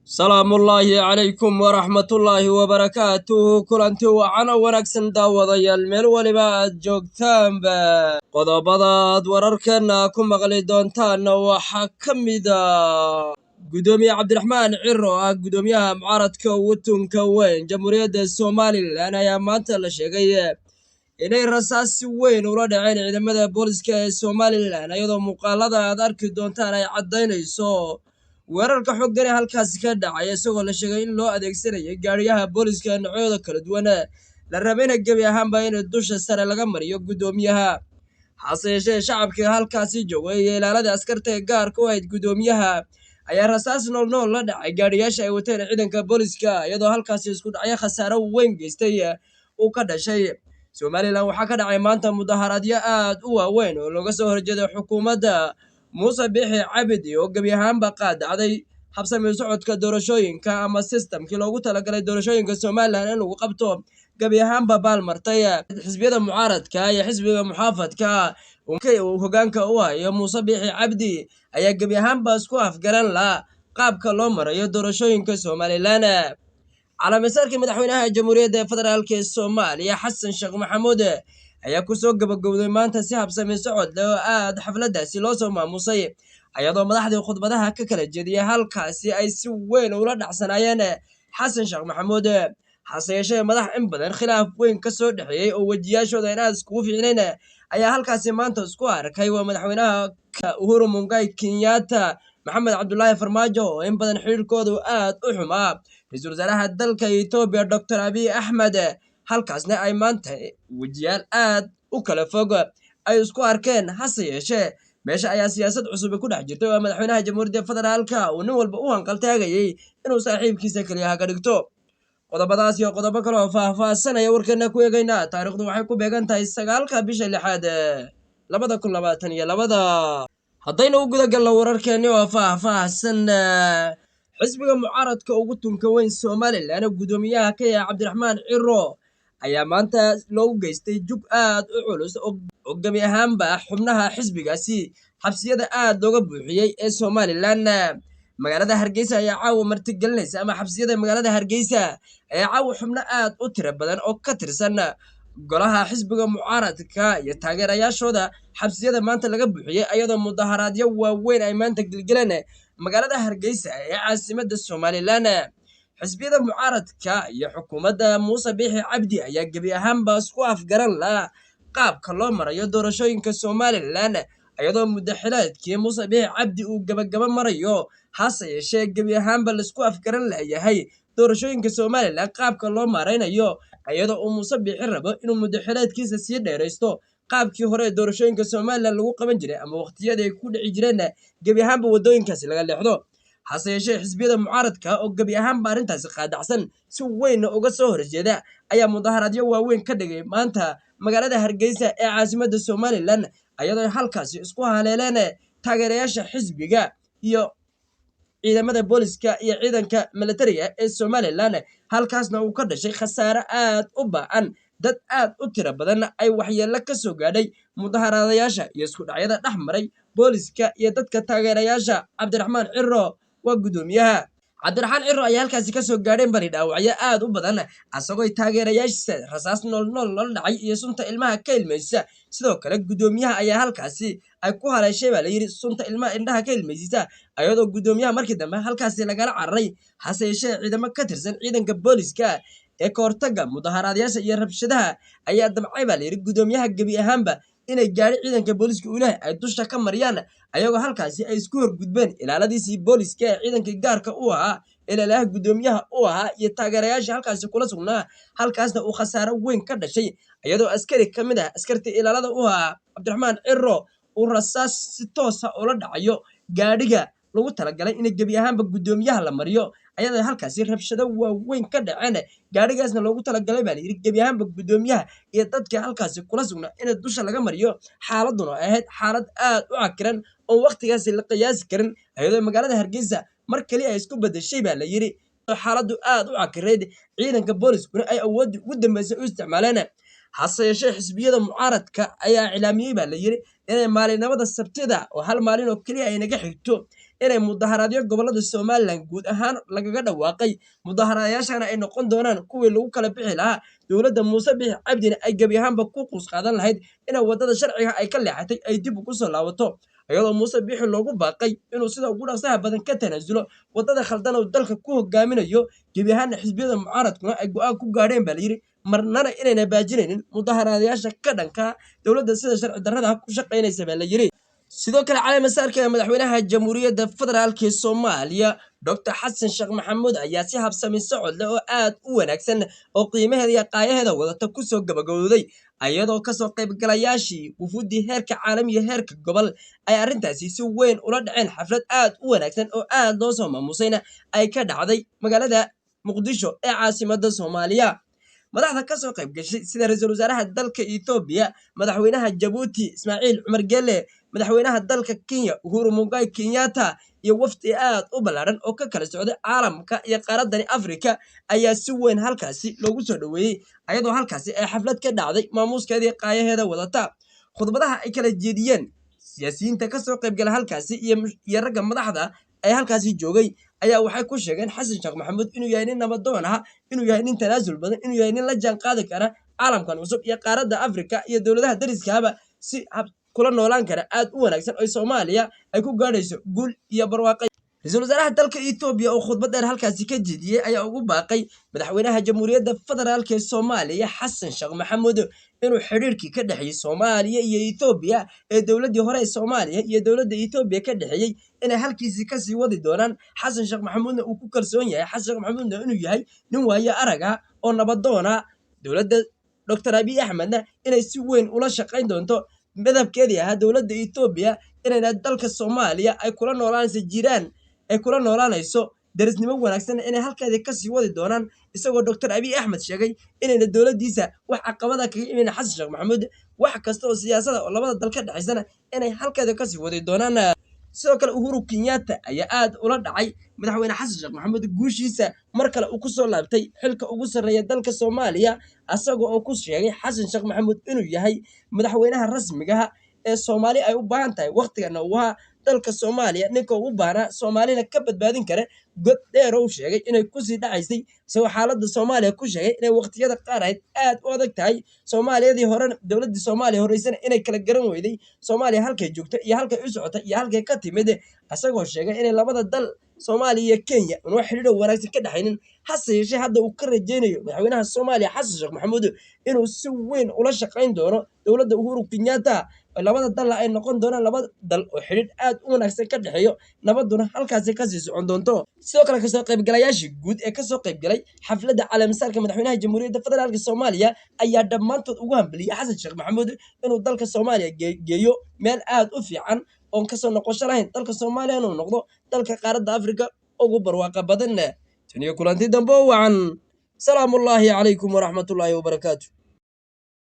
سلام الله عليكم ورحمة الله وبركاته كلانتي وعنا ونكسن داوضيال ميل ولبا جوجتان با qodobadaad wararkeena ku maqli doontaan waxaa ka mid ah gudoomiye cabdiraxmaan ciro ah gudoomiyaha mucaaradka wadanka weyn jamhuuriyadda Soomaaliland ayaa maanta la sheegay inay rasaas weyn ula dhaceen ciidamada booliska ee Soomaaliland iyadoo muuqaalada aad arki doontaan ay cadeynayso weerarka xooggan ee halkaasi ka dhacay isagoo la sheegay in loo adeegsanayay gaariyaha booliska noocyada kala duwan la rabayna gabi ahaanba in dusha sare laga mariyo gudoomiyaha hase yeeshee shacabkii halkaasi joogay iyo ilaalada askarta ee gaarka u ahayd gudoomiyaha ayaa rasaas nool la dhacay gaariyaasha ay wateen ciidanka booliska iyadoo halkaasi isku dhacyo khasaaro weyn geystay uu ka dhashay Soomaaliland waxaa ka dhacay maanta mudaharaadyo aad u waaweyn oo looga soo horjeeday xukuumadda Muuse Biixi Cabdi oo gabi ahaanba qaadacday habsami socodka doorashooyinka ama systemkii loogu talagalay doorashooyinka Soomaaliland in lagu qabto gabi ahaanba baalmartay xisbiyada mucaaradka iyo xisbiga muxaafadka uu hoggaanka u hayo Muuse Biixi Cabdi ayaa gabi ahaanba isku afgaran la qaabka loo marayo doorashooyinka Soomaaliland calaamisaarkii madaxweynaha jamhuuriyadda federaalka ee Soomaaliya Xasan Sheekh Maxamuud ayaa ku soo gabagabowday maanta si habsami socod leh oo aad xafladaasi loo soo maamusay ayadoo madaxdii khudbadaha ka kala jeediyay halkaasi ay si weyn ula dhacsanaayeen Xasan Sheekh Maxamuud hase yeeshee madax in badan khilaaf weyn ka soo dhaxeeyay oo wajiyaashooda in aad iskugu fiicnayn ayaa halkaasi maanta isku arkay waa madaxweynaha Uhuru Muigai Kenyatta Maxamed Cabdullaahi Farmaajo oo in badan xiriirkoodu aad u xumaa ra'iisul wasaaraha dalka Itoobiya Dr. Abiy Ahmed halkaasna ay maanta wajiyaal aad u kala fog ay isku arkeen hase yeeshee meesha ayaa siyaasad cusub ku dhex jirtay oo madaxweynaha jamhuuriyadda federaalka uu nin walba u hanqaltaagayay inuu saaxiibkiisa kaliya ka dhigto qodobadaas iyo qodobo kale oo faahfaahsanaya warkeena ku eegayna taariikhdu waxay ku beegan tahay 9 bisha 6 2022 haddayna u guda galno wararkeena oo faahfaahsan xisbiga mucaaradka ugu tunka weyn Soomaaliland gudoomiyaha ka yahay Cabdiraxmaan Ciro ayaa maanta loo geystay jug aad u culus oo gabi ahaanba xubnaha xisbigaasi xabsiyada aad looga buuxiyay ee Soomaaliland magaalada Hargeysa ayaa caawa martigelinaysa ama xabsiyada magaalada Hargeysa ayaa caawa xubno aad u tiro badan oo ka tirsan golaha xisbiga mucaaradka iyo taageerayaashooda xabsiyada maanta laga buuxiyay ayadoo mudaharaadyo waaweyn ay maanta gilgileen magaalada Hargeysa ee caasimadda Soomaaliland xisbiyada mucaaradka iyo xukuumadda Muuse Biixi Cabdi ayaa gabi ahaanba isku afgaran la qaabka loo marayo doorashooyinka Soomaaliland ayadoo muddaxileedkii Muuse Biixi Cabdi uu gabagaba marayo hase yeeshee gabi ahaanba la isku afgaran leeyahay doorashooyinka Soomaaliland qaabka loo maraynayo ayadoo uu Muuse Biixi rabo inuu muddaxileedkiisa sii dheeraysto qaabkii hore doorashooyinka Soomaaliland lagu qaban jiray ama waqtiyada ay ku dhici jireen gabi ahaanba wadooyinkaasi laga leexdo hase yeeshee xisbiyada mucaaradka oo gabi ahaanba arrintaasi qaadacsan si weyn uga soo horjeeda ayaa mudaharaadyo waaweyn ka dhigay maanta magaalada Hargeysa ee caasimadda Soomaaliland ayadoo halkaasi isku haleeleen taageerayaasha xisbiga iyo ciidamada booliska iyo ciidanka militariga ee Soomaaliland halkaasna uu ka dhashay khasaare aad u ba'an dad aad u tiro badan ay waxyeello ka soo gaadhay mudaharaadayaasha iyo isku dhacyada dhex maray booliska iyo dadka taageerayaasha Cabdiraxmaan Ciro waa gudoomiyaha Cabdiraxmaan Ciro ayaa halkaasi ka soo gaadheen bari dhaawacyo aad u badan asagoo taageerayaashiisa rasaas nool la dhacay iyo sunta ilmaha ka ilmeysa sidoo kale gudoomiyaha ayaa halkaasi ay ku haleeshay baa la yiri sunta ilmaha indhaha ka ilmeysisa ayadoo gudoomiyaha markii dambe halkaasi lagala cararay hase yeeshee ciidamo ka tirsan ciidanka booliska ee ka hortagga mudaharaadayaasha iyo rabshadaha ayaa damcay baa la yiri gudoomiyaha gabi ahaanba inay gaari ciidanka booliska u leeyahay ay dusha ka mariyaan ayagoo halkaasi ay isku horgudbeen ilaaladiisii booliska ee ciidanka gaarka u ahaa ilaalaha gudoomiyaha u ahaa iyo taageerayaasha halkaasi kula sugnaa halkaasna uu khasaaro weyn ka dhashay ayadoo askari ka mid ah askartii ilaalada u ahaa Cabdiraxmaan Ciro uu rasaas si toos ah ula dhacayo gaadhiga lagu talagalay in gabi ahaanba gudoomiyaha la mariyo ayadoo halkaasi rabshado waaweyn ka dhaceen gaadhigaasna loogu talagalay baa la yiri gabi ahaanba gudoomiyaha iyo dadka halkaasi kula sugnaa in dusha laga mariyo xaaladuna ahayd xaalad aad u cakiran oo waqtigaasi la qiyaasi karin ayadoo magaalada Hargeysa mar kale ay isku bedeshay baa la yiri xaaladu aad u cakireed ciidanka booliskuna ay awood ugu dambeysay u isticmaaleen hase yeeshee xisbiyada mucaaradka ayaa iclaamiyey baa la yiri inay maalinimada sabtida oo hal maalin oo keliya ay naga xigto inay mudaharaadyo gobolada Somaliland guud ahaan lagaga dhawaaqay mudaharaadayaashana ay noqon doonaan kuwii lagu kala bixi lahaa dowladda Muuse Biixi Cabdina ay gabi ahaanba ku quus qaadan lahayd in wadada sharciga ay ka leexatay ay dib ugu soo laabato ayadoo Muuse Biixi loogu baaqay inuu sida ugu dhaqsaha badan ka tanaasulo wadada khaldan oo dalka ku hogaaminayo gabi ahaan xisbiyada mucaaradkuna ay go'aan ku gaadheen baa la yiri marnana inayna baajinaynin mudaharaadayaasha ka dhanka dowladda sida sharci darrada ku shaqaynaysa baa la yiri sidoo kale calaamad saarka madaxweynaha jamhuuriyadda federaalka Soomaaliya Dr. Xasan Sheekh Maxamuud ayaa si habsami socod leh oo aad u wanaagsan oo qiimaheeda iyo qaayaheeda wadata ku soo gabagabowday ayadoo ka soo qaybgalayaashii wufuudii heerka caalamiga heerka gobol ay arrintaasi si weyn ula dhaceen xaflad aad u wanaagsan oo aad loo soo maamusayna ay ka dhacday magaalada Muqdisho ee caasimadda Soomaaliya madaxda ka soo qayb gashay sida ra'iisul wasaaraha dalka Itoobiya madaxweynaha Djibouti Ismaaciil Cumar Gelle madaxweynaha dalka Kenya Uhuru Muigai Kenyatta iyo wafdi aad u ballaaran oo ka kala socday caalamka iyo qaaradda Afrika ayaa si weyn halkaasi loogu soo dhaweeyay ayadoo halkaasi ay xaflad ka dhacday maamuuskeedii qaayaheeda wadata khudbadaha ay kala jeediyeen siyaasiyiinta ka soo qayb galay halkaasi iyo ragga madaxda ay halkaasi joogay ayaa waxay ku sheegeen Xasan Sheekh Maxamuud inuu yahay nin nabadoon ah inuu yahay nin tanaasul badan inuu yahay nin la jaan qaadi kara caalamkan cusub iyo qaaradda Afrika iyo dowladaha dariskaaba si kula noolaan kara aad u wanaagsan oo Soomaaliya ay ku gaadhayso guul iyo barwaaqo ra'iisul wasaaraha dalka Itoobiya oo khudbad dheer halkaasi ka jeediyay ayaa ugu baaqay madaxweynaha jamhuuriyadda federaalka Soomaaliya Xasan Sheekh Maxamuud inuu xiriirkii ka dhaxay Soomaaliya iyo Itoobiya ee dowladii hore ee Soomaaliya iyo dowladda Itoobiya ka dhaxayay inay halkiisi ka sii wadi doonaan Xasan Sheekh Maxamuudna uu ku kalsoon yahay Xasan Sheekh Maxamuudna inuu yahay nin waayo araga oo nabadoona dowladda Dr. Abiy Ahmedna inay si weyn ula shaqayn doonto madhabkeedii ahaa dowladda Itoobiya inayna dalka Soomaaliya ay kula noolaanayso jiraan ay kula noolaanayso darisnimo wanaagsan inay halkeedii ka sii wadi doonaan isagoo Dr. Abiy Ahmed sheegay inayna dowladdiisa wax caqabada kaga iman Xasan Sheekh Maxamuud wax kasta oo siyaasada oo labada dal ka dhaxaysana inay halkeedii ka sii wadi doonaan sidoo kale Uhuru Kenyatta ayaa aad ula dhacay madaxweyne Xasan Sheekh Maxamuud guushiisa mar kale uu ku soo laabtay xilka ugu sareeya dalka Soomaaliya asagoo oo ku sheegay Xasan Sheekh Maxamuud inuu yahay madaxweynaha rasmiga ah ee Soomaaliya ay u baahan tahay waqtigan waa dalka Soomaaliya ninka ugu baahnaa Soomaalina ka badbaadin kara god dheer oo sheegay inay ku sii dhacaysay soo xaaladda Soomaaliya ku sheegay inay waqtiyada qaar aad u adag tahay Soomaaliyadii hore dowladda Soomaaliya horeysana inay kala garan weyday Soomaaliya halkay joogto iyo halkay u socota iyo halkay ka timid asagoo sheegay inay labada dal Soomaaliya iyo Kenya uu xiriir wanaagsan ka dhaxaynin hase yeeshee hadda uu ka rajeynayo madaxweynaha Soomaaliya Xasan Sheekh Maxamuud inuu si weyn ula shaqayn doono dowladda Uhuru Kenyatta labada dal ay noqon doonaan labada dal oo xiriir aad u wanaagsan ka dhaxeeyo nabaduna halkaas ka sii socon doonto sidoo kale ka soo qaybgalayaashii guud ee ka soo qaybgalay xafladda calaamsaarka madaxweynaha jamhuuriyadda federaalka Soomaaliya ayaa dhammaantood ugu hambaliyay Xasan Sheekh Maxamuud inuu dalka Soomaaliya geeyo meel aad u fiican oo ka soo noqosho lahayn dalka Soomaaliya inuu noqdo dalka qaaradda Afrika ugu barwaaqo badan taniyo kulanti dambe wacan salaamullaahi calaykum waraxmatullaahi wabarakaatuh